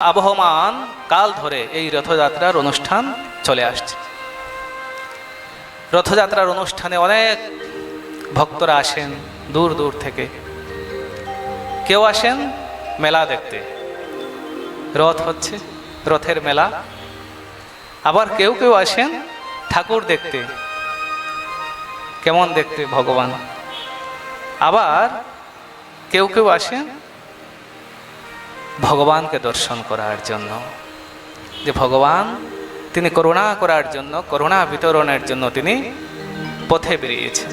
আবহমান কাল ধরে এই রথযাত্রার অনুষ্ঠান চলে আসছে। রথযাত্রার অনুষ্ঠানে অনেক ভক্তরা আসেন দূর দূর থেকে। কেউ আসেন মেলা দেখতে, রথ হচ্ছে, রথের মেলা। আবার কেউ কেউ আসেন ঠাকুর দেখতে, কেমন দেখতে ভগবান। আবার কেউ কেউ আসেন ভগবানকে দর্শন করার জন্য, যে ভগবান তিনি করুণা করার জন্য, করুণা বিতরণের জন্য তিনি পথে বেরিয়েছেন।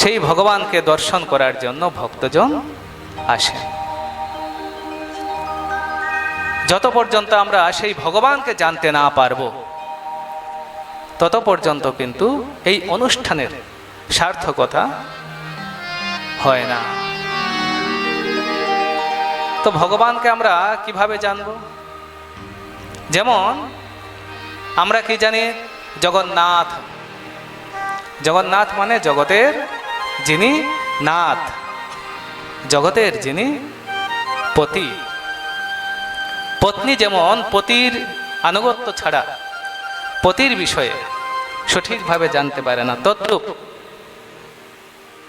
সেই ভগবানকে দর্শন করার জন্য ভক্তজন আসেন। যত পর্যন্ত আমরা সেই ভগবানকে জানতে না পারব, তত পর্যন্ত কিন্তু এই অনুষ্ঠানের সার্থকতা হয় না। তো ভগবানকে আমরা কিভাবে জানব? যেমন আমরা কি জানি, জগন্নাথ। জগন্নাথ মানে জগতের যিনি নাথ, জগতের যিনি পতি। পত্নী যেমন পতির আনুগত্য ছাড়া পতির বিষয়ে সঠিকভাবে জানতে পারে না, তদ্রূপ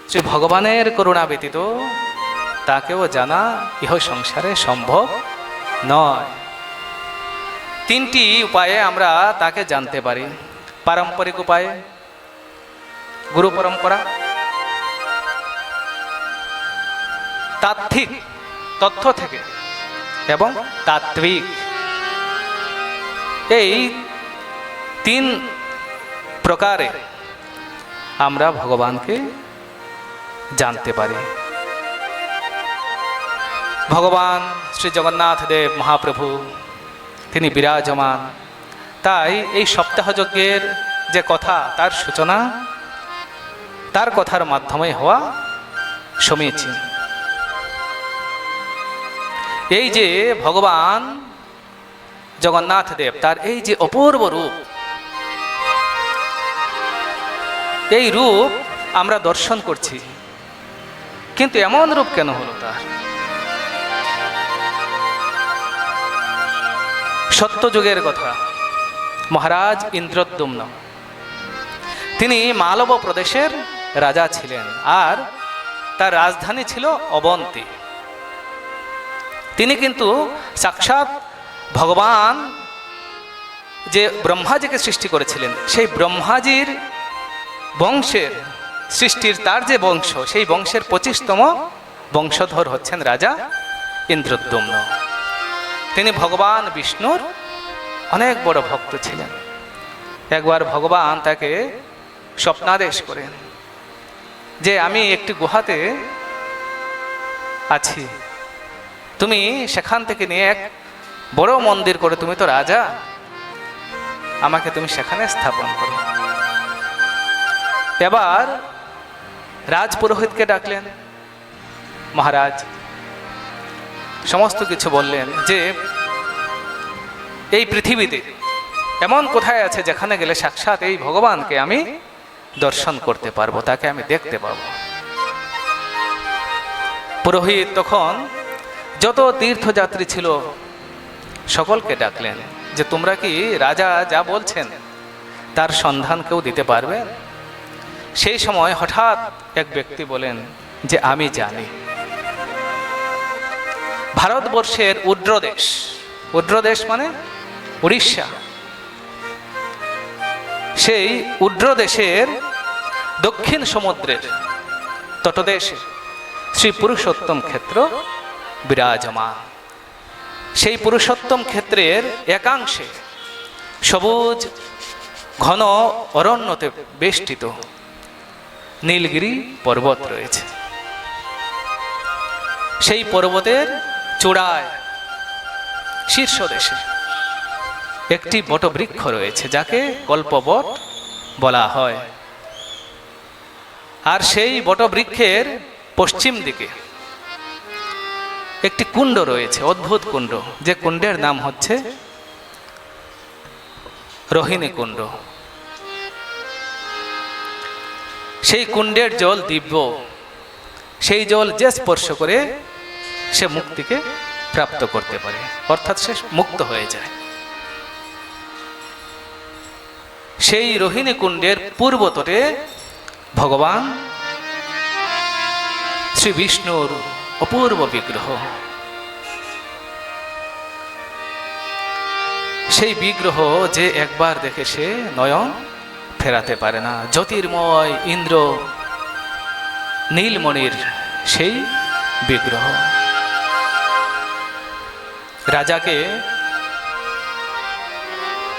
শ্রী ভগবানের করুণা ব্যতীত তাকেও জানা ইহ সংসারে সম্ভব নয়। তিনটি উপায়ে আমরা তাকে জানতে পারি। পারম্পরিক উপায়ে, গুরু পরম্পরা; তাত্ত্বিক তথ্য থেকে; এবং তাত্ত্বিক। এই তিন প্রকারে আমরা ভগবানকে জানতে পারি। ভগবান শ্রী জগন্নাথ দেব মহাপ্রভু তিনি বিরাজমান। তাই এই সপ্তাহযজ্ঞের যে কথা, তার সূচনা তার কথার মাধ্যমে হওয়া সমীচীন। এই যে ভগবান জগন্নাথ দেব, তার এই যে অপূর্ব রূপ, এই রূপ আমরা দর্শন করছি, কিন্তু এমন রূপ কেন হলো তার? সত্যযুগের কথা। মহারাজ ইন্দ্রদ্যুম্ন তিনি মালব প্রদেশের রাজা ছিলেন, আর তার রাজধানী ছিল অবন্তী। তিনি কিন্তু সাক্ষাৎ ভগবান যে ব্রহ্মাজিকে সৃষ্টি করেছিলেন, সেই ব্রহ্মাজির বংশের সৃষ্টির তার যে বংশ, সেই বংশের 25তম বংশধর হচ্ছেন রাজা ইন্দ্রদ্যুম্ন। তিনি ভগবান বিষ্ণুর অনেক বড় ভক্ত ছিলেন। একবার ভগবান তাকে স্বপ্নাদেশ করেন যে আমি একটি গুহাতে আছি, তুমি সেখান থেকে নিয়ে এক বড় মন্দির করে, তুমি তো রাজা, আমাকে তুমি সেখানে স্থাপন করো। এবার রাজপুরোহিতকে ডাকলেন। মহারাজ সমস্ত কিছু বললেন যে এই পৃথিবীতে এমন কোথায় আছে যেখানে গেলে সাক্ষাৎ এই ভগবানকে আমি দর্শন করতে পারবো, তাকে আমি দেখতে পাবো। পুরোহিত তখন যত তীর্থযাত্রী ছিল সকলকে ডাকলেন যে তোমরা কি রাজা যা বলছেন তার সন্ধান কেউ দিতে পারবে? সেই সময় হঠাৎ এক ব্যক্তি বলেন যে আমি জানি। ভারতবর্ষের উড্রদেশ, উড্রদেশ মানে উড়িষ্যা, সেই উড্রদেশের দক্ষিণ সমুদ্রের তটদেশে শ্রী পুরুষোত্তম ক্ষেত্র বিরাজমান। সেই পুরুষোত্তম ক্ষেত্রের একাংশে সবুজ ঘন অরণ্যতে বেষ্টিত নীলগিরি পর্বত রয়েছে। সেই পর্বতের চূড়ায় শীর্ষদেশে একটি বটবৃক্ষ রয়েছে, যাকে কল্পবট বলা হয়। আর সেই বটবৃক্ষের পশ্চিম দিকে একটি কুণ্ড রয়েছে, অদ্ভুত কুণ্ড, যে কুণ্ডের নাম হচ্ছে রোহিণী কুণ্ড। সেই কুণ্ডের জল দিব্য, সেই জল যে স্পর্শ করে সে মুক্তিকে প্রাপ্ত করতে পারে, অর্থাৎ সে মুক্ত হয়ে যায়। সেই রোহিণী কুণ্ডের পূর্ব তটে ভগবান শ্রী বিষ্ণুর অপূর্ব বিগ্রহ। সেই বিগ্রহ যে একবার দেখে সে নয়ন ফেরাতে পারে না। জ্যোতির্ময় ইন্দ্র নীলমণির সেই বিগ্রহ। রাজাকে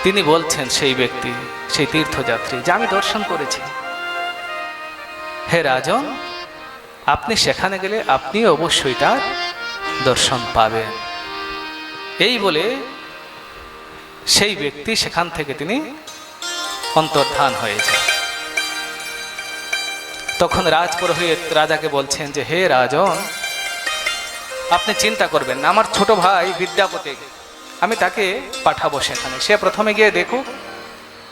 তিনি বলছেন, সেই ব্যক্তি, সেই তীর্থযাত্রী, যে আমি দর্শন করেছি, হে রাজন, আপনি সেখানে গেলে আপনি অবশ্যই তার দর্শন পাবেন। এই বলে সেই ব্যক্তি সেখান থেকে তিনি অন্তর্ধান হয়ে যায়। তখন রাজপুরোহিত রাজাকে বলছেন যে, হে রাজন, আপনি চিন্তা করবেন না, আমার ছোট ভাই বিদ্যাপতি, আমি তাকে পাঠাবো সেখানে। সে প্রথমে গিয়ে দেখুক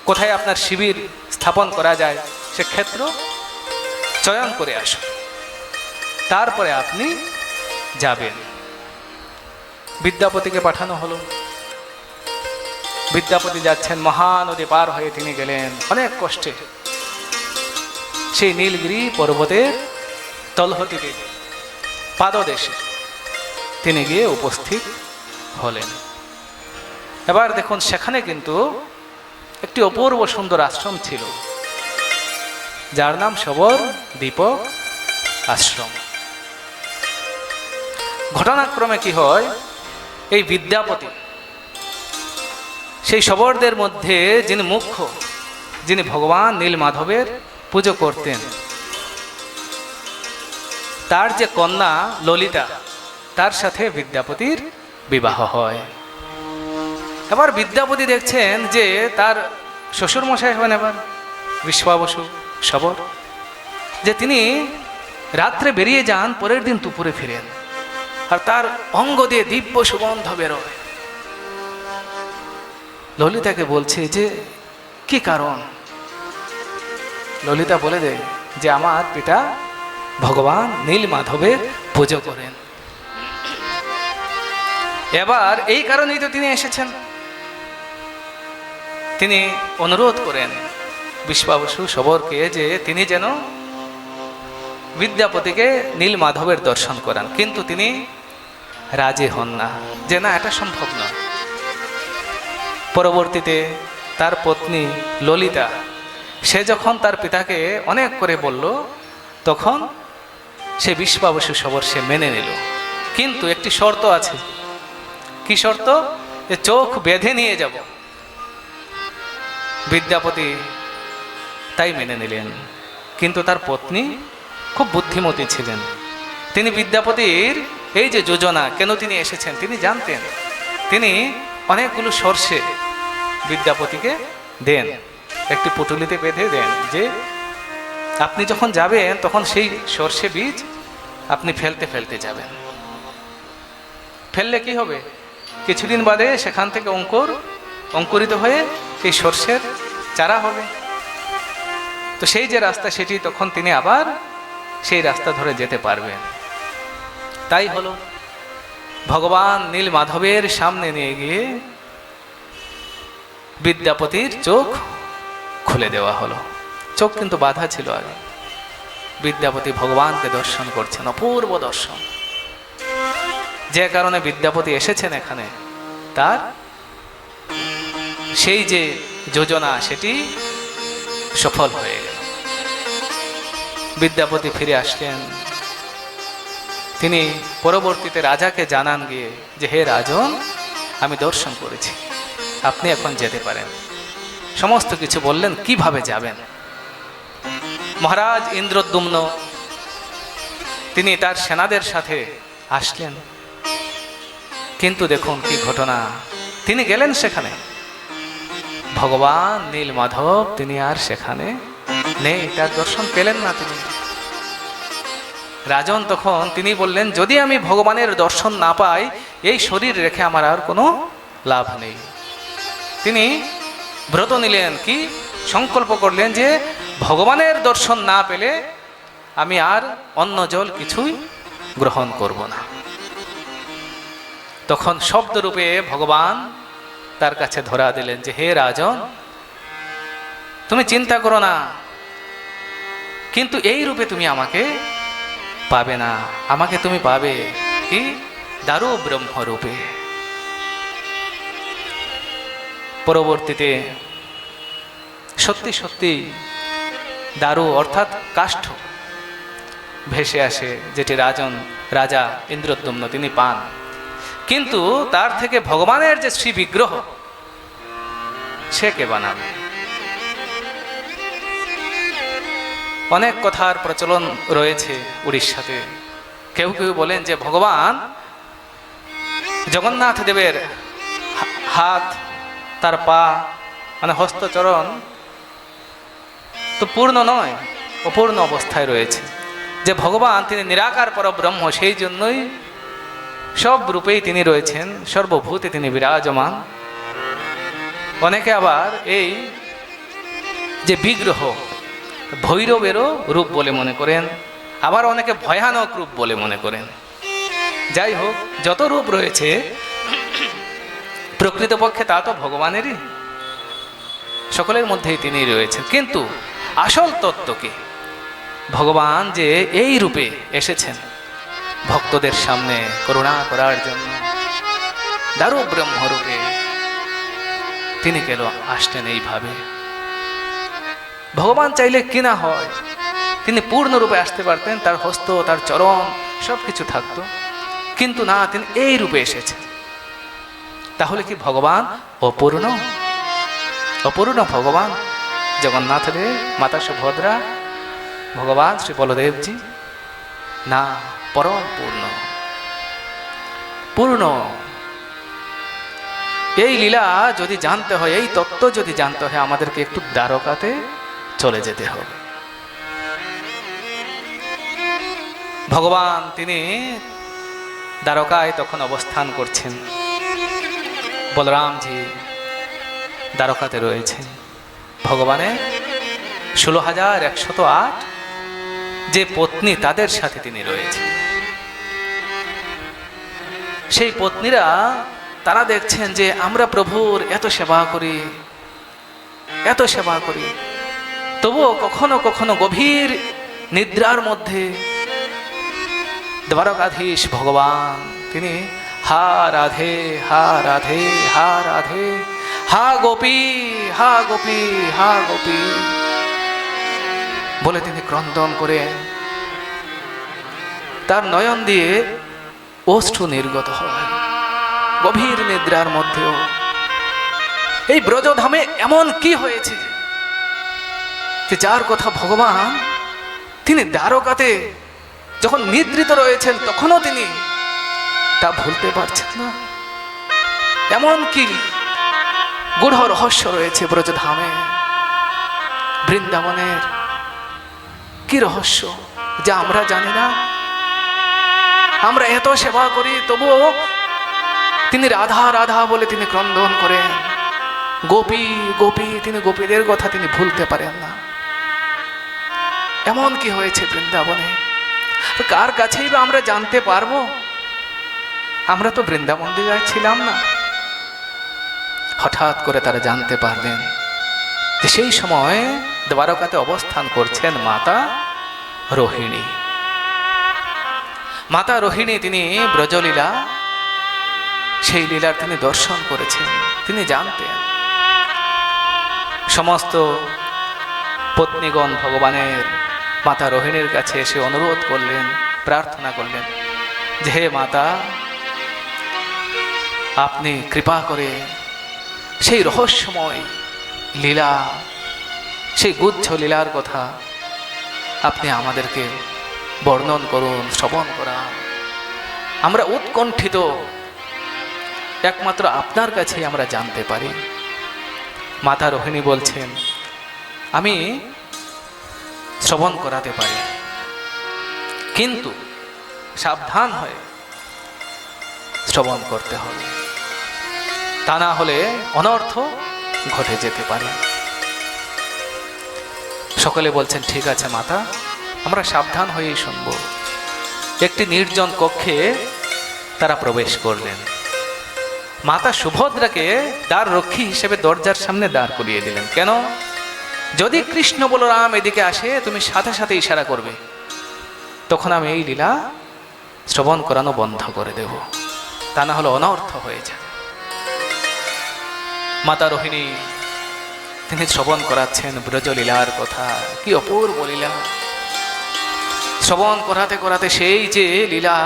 কোথায় আপনার শিবির স্থাপন করা যায়, সে ক্ষেত্র চয়ন করে আসুন, তারপরে আপনি যাবেন। বিদ্যাপতিকে পাঠানো হলো। বিদ্যাপতি যাচ্ছেন, মহানদী পার হয়ে তিনি গেলেন অনেক কষ্টে সেই নীলগিরি পর্বতের তলহটিতে পাদদেশে তিনি গিয়ে উপস্থিত হলেন। এবার দেখুন, সেখানে কিন্তু একটি অপূর্ব সুন্দর আশ্রম ছিল, যার নাম শবর দীপক আশ্রম। ঘটনাক্রমে কি হয়, এই বিদ্যাপতি সেই শবরদের মধ্যে যিনি মুখ্য, যিনি ভগবান নীলমাধবের পুজো করতেন, তার যে কন্যা ললিতা, তার সাথে বিদ্যাপতির বিবাহ হয়। এবার বিদ্যাপতি দেখছেন যে তার শ্বশুরমশাই হবেন এবার বিশ্বাবসু শবর, যে তিনি রাত্রে বেরিয়ে যান, পরের দিন দুপুরে ফিরেন, আর তার অঙ্গ দিয়ে দিব্য সুগন্ধ বেরোয়। ললিতাকে বলছে যে কি কারণ? ললিতা বলে দেয় যে আমার পিতা ভগবান নীলমাধবের পুজো করেন। এবার এই কারণেই তো তিনি এসেছেন। তিনি অনুরোধ করেন বিশ্বাবসু শবরকে যে তিনি যেন বিদ্যাপতিকে নীলমাধবের দর্শন করান, কিন্তু তিনি রাজি হন না, যে না, এটা সম্ভব নয়। পরবর্তীতে তার পত্নী ললিতা, সে যখন তার পিতাকে অনেক করে বলল, তখন সে বিশ্বাবসু শবর সে মেনে নিল, কিন্তু একটি শর্ত আছে। কি শর্ত? যে চোখ বেঁধে নিয়ে যাব। বিদ্যাপতি তাই মেনে নিলেন, কিন্তু তার পত্নী খুব বুদ্ধিমতী ছিলেন। তিনি বিদ্যাপতির এই যে যোজনা, কেন তিনি এসেছেন তিনি জানতেন। তিনি অনেকগুলো সর্ষে বিদ্যাপতিকে দেন, একটি পুটুলিতে বেঁধে দেন, যে আপনি যখন যাবেন তখন সেই সর্ষে বীজ আপনি ফেলতে ফেলতে যাবেন। ফেললে কি হবে, কিছুদিন বাদে সেখান থেকে অঙ্কুরিত হয়ে এই সর্ষের চারা হবে। তো সেই যে রাস্তা, সেটি তখন তিনি আবার সেই রাস্তা ধরে যেতে পারবেন। তাই হলো, ভগবান নীলমাধবের সামনে নিয়ে গিয়ে বিদ্যাপতির চোখ খুলে দেওয়া হলো। চোখ কিন্তু বাধা ছিল আগে। বিদ্যাপতি ভগবানকে দর্শন করছেন, অপূর্ব দর্শন। যে কারণে বিদ্যাপতি এসেছেন এখানে, তার সেই যে যোজনা সেটি সফল হয়ে গেল। বিদ্যাপতি ফিরে আসলেন। তিনি পরবর্তীতে রাজাকে জানান গিয়ে যে, হে রাজন, আমি দর্শন করেছি, আপনি এখন যেতে পারেন। সমস্ত কিছু বললেন, কিভাবে যাবেন। মহারাজ ইন্দ্রদ্যুম্ন তিনি তার সেনাদের সাথে আসলেন, কিন্তু দেখুন কি ঘটনা। তিনি গেলেন সেখানে, ভগবান নীলমাধব তিনি আর সেখানে নেই, তার দর্শন পেলেন না তিনি। রাজন তখন তিনি বললেন, যদি আমি ভগবানের দর্শন না পাই, এই শরীর রেখে আমার আর কোনো লাভ নেই। তিনি ব্রত নিলেন, কি সংকল্প করলেন যে ভগবানের দর্শন না পেলে আমি আর অন্ন জল কিছুই গ্রহণ করব না। তখন শব্দরূপে ভগবান তার কাছে ধরা দিলেন যে, হে রাজন, তুমি চিন্তা করো না, কিন্তু এই রূপে তুমি আমাকে পাবে না। আমাকে তুমি পাবে কি? দারু ব্রহ্মরূপে। পরবর্তীতে সত্যি সত্যি দারু অর্থাৎ কাষ্ঠ ভেসে আসে, যেটি রাজা ইন্দ্রদ্যুম্ন তিনি পান। কিন্তু তার থেকে ভগবানের যে শ্রী বিগ্রহ সে কে বানাবে? অনেক কথার প্রচলন রয়েছে উড়িষ্যাতে। কেউ কেউ বলেন যে ভগবান জগন্নাথ দেবের হাত, তার পা, মানে হস্তচরণ তো পূর্ণ নয়, অপূর্ণ অবস্থায় রয়েছে। যে ভগবান তিনি নিরাকার পরব্রহ্ম, সেই জন্যই সব রূপেই তিনি রয়েছেন, সর্বভূতে তিনি বিরাজমান। অনেকে আবার এই যে বিগ্রহ ভৈরবেরও রূপ বলে মনে করেন, আবার অনেকে ভয়ানক রূপ বলে মনে করেন। যাই হোক, যত রূপ রয়েছে প্রকৃতপক্ষে তা তো ভগবানেরই, সকলের মধ্যেই তিনি রয়েছেন। কিন্তু আসল তত্ত্ব কি? ভগবান যে এই রূপে এসেছেন ভক্তদের সামনে করুণা করার জন্য, দারু ব্রহ্মরূপে তিনি কেন আসতেন এইভাবে? ভগবান চাইলে কি না হয় তিনি পূর্ণরূপে আসতে পারতেন, তার হস্ত, তার চরণ সব কিছু থাকতো, কিন্তু না, তিনি এই রূপে এসেছেন। তাহলে কি ভগবান অপূর্ণ? অপূর্ণ ভগবান জগন্নাথ দেব, মাতা সুভদ্রা, ভগবান শ্রী বলদেবজি? না, পরম পূর্ণ, পূর্ণ। এই লীলা যদি জানতে হয়, এই তত্ত্ব যদি জানতে হয়, আমাদেরকে একটু দ্বারকাতে চলে যেতে হবে। ভগবান তিনি দ্বারকায় তখন অবস্থান করছেন, বলরামজি দ্বারকাতে রয়েছেন। ভগবানের 16,108 যে পত্নী, তাদের সাথে তিনি রয়েছেন। সেই পত্নীরা তারা দেখছেন যে আমরা প্রভুর এত সেবা করি, এত সেবা করি, তবুও কখনো কখনো গভীর নিদ্রার মধ্যে দ্বারকাধীশ ভগবান তিনি হা রাধে, হা রাধে, হা রাধে, হা গোপী, হা গোপী, হা গোপী বলে তিনি ক্রন্দন করে তার নয়ন দিয়ে অশ্রু নির্গত হয় গভীর নিদ্রার মধ্যেও। এই ব্রজধামে এমন কি হয়েছে যে যার কথা ভগবান তিনি দ্বারকাতে যখন নিদ্রিত রয়েছেন তখনও তিনি তা ভুলতে পারছেন না? এমন কি গূঢ় রহস্য রয়েছে ব্রজধামে, বৃন্দাবনের কি রহস্য যা আমরা জানি না? আমরা এত সেবা করি, তবুও তিনি রাধা রাধা বলে তিনি ক্রন্দন করেন, গোপী গোপী, তিনি গোপীদের কথা তিনি ভুলতে পারেন না। এমন কি হয়েছে বৃন্দাবনে? কার কাছেই বা আমরা জানতে পারবো? আমরা তো বৃন্দাবন দিকে ছিলাম না। হঠাৎ করে তারা জানতে পারলেন যে সেই সময় দ্বারকাতে অবস্থান করছেন মাতা রোহিণী। মাতা রোহিণী তিনি ব্রজলীলা, সেই লীলার তিনি দর্শন করেছেন, তিনি জানতেন। সমস্ত পত্নীগণ ভগবানের মাতা রোহিণীর কাছে এসে অনুরোধ করলেন, প্রার্থনা করলেন যে হে মাতা, আপনি কৃপা করে সেই রহস্যময় লীলা, সেই গুচ্ছ লীলার কথা আপনি আমাদেরকে বর্ণন করুন, শ্রবণ করান। আমরা উৎকণ্ঠিত, একমাত্র আপনার কাছেই আমরা জানতে পারি। মাতা রোহিণী বলছেন, আমি শ্রবণ করাতে পারি, কিন্তু সাবধান হয়ে শ্রবণ করতে হবে, তা না হলে অনর্থ ঘটে যেতে পারে। সকলে বলছেন ঠিক আছে মাতা, আমরা সাবধান হয়েই শুনব। একটি নির্জন কক্ষে তারা প্রবেশ করলেন। মাতা সুভদ্রাকে দ্বার রক্ষী হিসেবে দরজার সামনে দাঁড় করিয়ে দিলেন। কেন? যদি কৃষ্ণ বলরাম এদিকে আসে তুমি সাথে সাথে ইশারা করবে, তখন আমি এই লীলা শ্রবণ করানো বন্ধ করে দেব, তা না হলে অনর্থ হয়ে যাবে। মাতা রোহিণী তিনি শ্রবণ করাচ্ছেন ব্রজলীলার কথা। কি অপূর্ব লীলা! শ্রবণ করাতে করাতে সেই যে লীলা,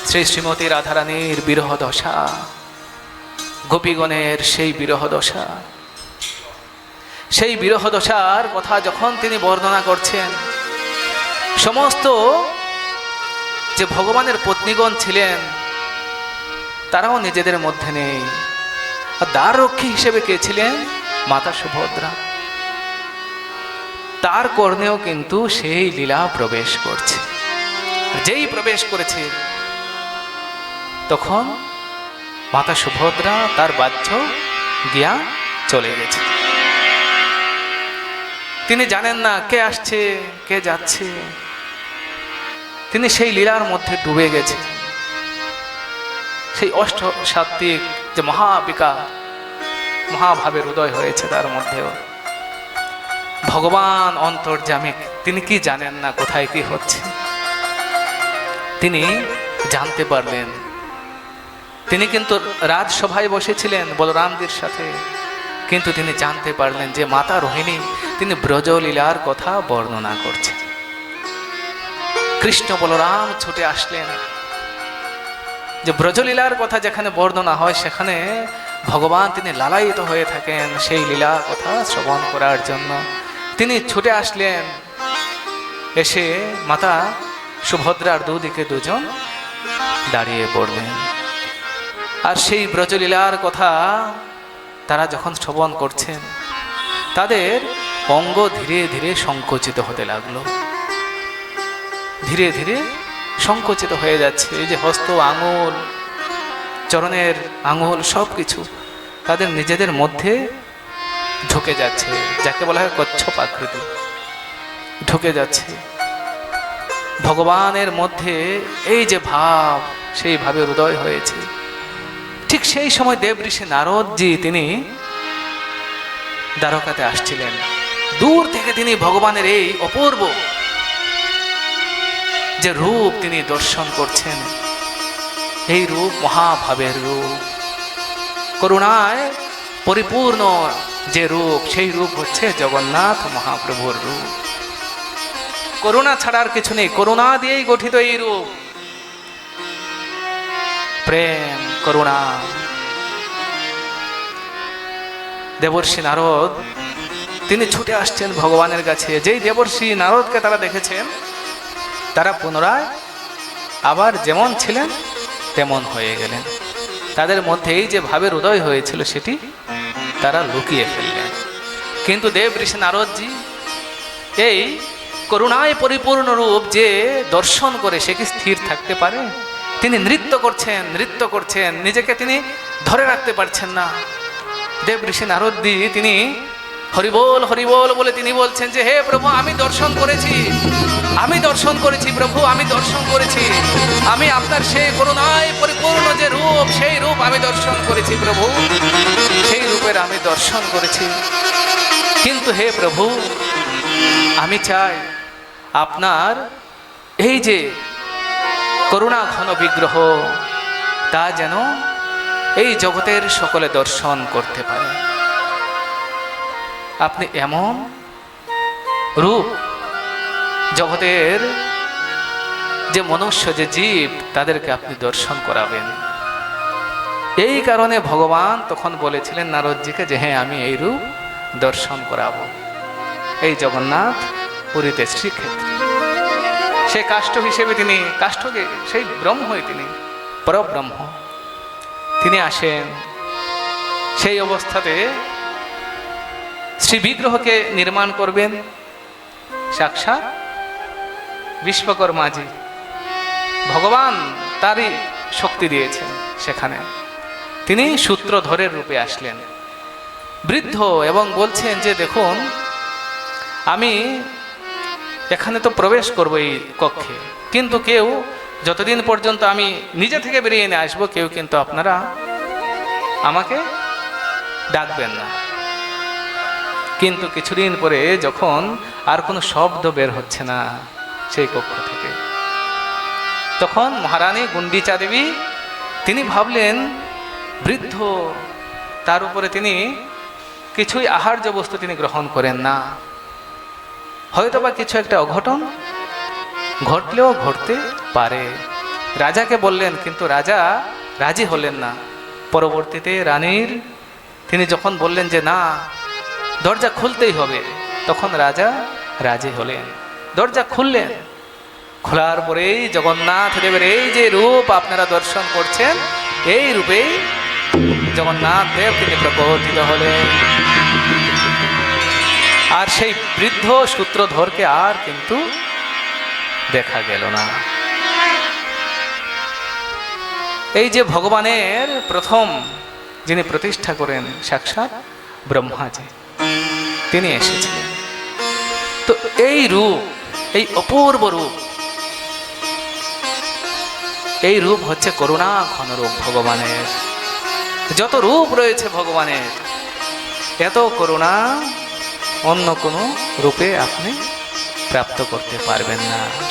শ্রী শ্রীমতী রাধারানীর বিরহ দশা, গোপীগণের সেই বিরহ দশা, সেই বিরহ দশার কথা যখন তিনি বর্ণনা করছেন, সমস্ত যে ভগবানের পত্নীগণ ছিলেন তারাও নিজেদের মধ্যে নেই। আর দ্বার রক্ষী হিসেবে কে ছিলেন? মাতা সুভদ্রা। তার কর্ণেও কিন্তু সেই লীলা প্রবেশ করছে। যেই প্রবেশ করেছে তখন মাতা সুভদ্রা তার বাহ্য গিয়া চলে গেছে। তিনি জানেন না কে আসছে কে যাচ্ছে, তিনি সেই লীলার মধ্যে ডুবে গেছে। সেই অষ্ট সাত্ত্বিক যে মহাবিকার, মহাভাবের উদয় হয়েছে তার মধ্যেও। ভগবান অন্তর্যামিক, তিনি কি জানেন না কোথায় কি হচ্ছে? তিনি জানতে পারলেন। তিনি কিন্তু রাজসভায় বসেছিলেন বলরামজির সাথে, কিন্তু তিনি জানতে পারলেন যে মাতা রোহিণী তিনি ব্রজলীলার কথা বর্ণনা করছেন। কৃষ্ণ বলরাম ছুটে আসলেন। যে ব্রজলীলার কথা যেখানে বর্ণনা হয় সেখানে ভগবান তিনি লালায়িত হয়ে থাকেন সেই লীলার কথা শ্রবণ করার জন্য। তিনি ছুটে আসলেন, এসে মাতা সুভদ্রার দুদিকে দুজন দাঁড়িয়ে পড়লেন। আর সেই ব্রজলীলার কথা তারা যখন শ্রবণ করছেন, তাদের অঙ্গ ধীরে ধীরে সংকুচিত হতে লাগলো। ধীরে ধীরে সংকুচিত হয়ে যাচ্ছে। এই যে হস্ত, আঙুল, চরণের আঙুল সব কিছু তাদের নিজেদের মধ্যে ঢুকে যাচ্ছে, যাকে বলা হয় কচ্ছপ আকৃতি, ঢুকে যাচ্ছে। ভগবানের মধ্যে এই যে ভাব, সেই ভাবের উদয় হয়েছে। ঠিক সেই সময় দেব ঋষি নারদজি তিনি দ্বারকাতে আসছিলেন। দূর থেকে তিনি ভগবানের এই অপূর্ব যে রূপ তিনি দর্শন করছেন, এই রূপ মহাভাবের রূপ, করুণায় পরিপূর্ণ যে রূপ, সেই রূপ হচ্ছে জগন্নাথ মহাপ্রভুর রূপ। করুণা ছাড়ার কিছু নেই, করুণা দিয়েই গঠিত এই রূপ। প্রেম, করুণা। দেবর্ষি নারদ তিনি ছুটে আসছেন ভগবানের কাছে। যেই দেবর্ষি নারদকে তারা দেখেছেন, তারা পুনরায় আবার যেমন ছিলেন তেমন হয়ে গেলেন। তাদের মধ্যে এই যে ভাবের উদয় হয়েছিল সেটি তারা লুকিয়ে ফেললেন। কিন্তু দেব ঋষি নারদজি এই করুণায় পরিপূর্ণ রূপ যে দর্শন করে সে কি স্থির থাকতে পারে? তিনি নৃত্য করছেন, নিজেকে তিনি ধরে রাখতে পারছেন না। দেব ঋষি নারদজি তিনি হরিবোল হরিবোল বলে তিনি বলছেন যে হে প্রভু, আমি দর্শন করেছি প্রভু, আমি দর্শন করেছি। আমি আপনার সেই করুণায় পরিপূর্ণ যে রূপ, সেই রূপ আমি দর্শন করেছি প্রভু, সেই রূপের আমি দর্শন করেছি। কিন্তু হে প্রভু, আমি চাই আপনার এই যে করুণা ঘন বিগ্রহ, তা যেন এই জগতের সকলে দর্শন করতে পারে। আপনি এমন রূপ জগতের যে মনুষ্য, যে জীব, তাদেরকে আপনি দর্শন করাবেন। এই কারণে ভগবান তখন বলেছিলেন নারদজিকে যে হ্যাঁ, আমি এই রূপ দর্শন করাবো। এই জগন্নাথ পুরীতে শ্রীক্ষেত্রে সে কাষ্ঠ হিসেবে তিনি, কাষ্ঠকে সেই ব্রহ্মই, তিনি পরব্রহ্ম, তিনি আসেন। সেই অবস্থাতে শ্রী বিগ্রহকে নির্মাণ করবেন সাক্ষাৎ বিশ্বকর্মাজি। ভগবান তারই শক্তি দিয়েছেন সেখানে। তিনি সূত্রধরের রূপে আসলেন, বৃদ্ধ, এবং বলছেন যে দেখুন, আমি এখানে তো প্রবেশ করবো এই কক্ষে, কিন্তু কেউ যতদিন পর্যন্ত আমি নিজে থেকে বেরিয়ে নিয়ে আসবো, কেউ কিন্তু আপনারা আমাকে ডাকবেন না। কিন্তু কিছুদিন পরে যখন আর কোনো শব্দ বের হচ্ছে না সেই কক্ষ থেকে, তখন মহারানী গুন্ডিচা দেবী তিনি ভাবলেন বৃদ্ধ, তার উপরে তিনি কিছুই আহার্য বস্তু তিনি গ্রহণ করেন না, হয়তোবা কিছু একটা অঘটন ঘটলেও ঘটতে পারে। রাজাকে বললেন, কিন্তু রাজা রাজি হলেন না। পরবর্তীতে রানীর তিনি যখন বললেন যে না, দরজা খুলতেই হবে, তখন রাজা রাজি হলেন, দরজা খুললেন। খোলার পরেই জগন্নাথ দেবের এই যে রূপ আপনারা দর্শন করছেন, এই রূপেই জগন্নাথ দেব তিনি প্রকটিত হলেন। আর সেই বৃদ্ধ সূত্রধরকে আর কিন্তু দেখা গেল না। এই যে ভগবানের প্রথম যিনি প্রতিষ্ঠা করেন সাক্ষাৎ ব্রহ্মাজি, তিনি এসেছিলেন। তো এই রূপ, এই অপূর্ব রূপ, এই রূপ হচ্ছে করুণা ঘন রূপ ভগবানের। যত রূপ রয়েছে ভগবানের, এত করুণা অন্য কোনো রূপে আপনি প্রাপ্ত করতে পারবেন না।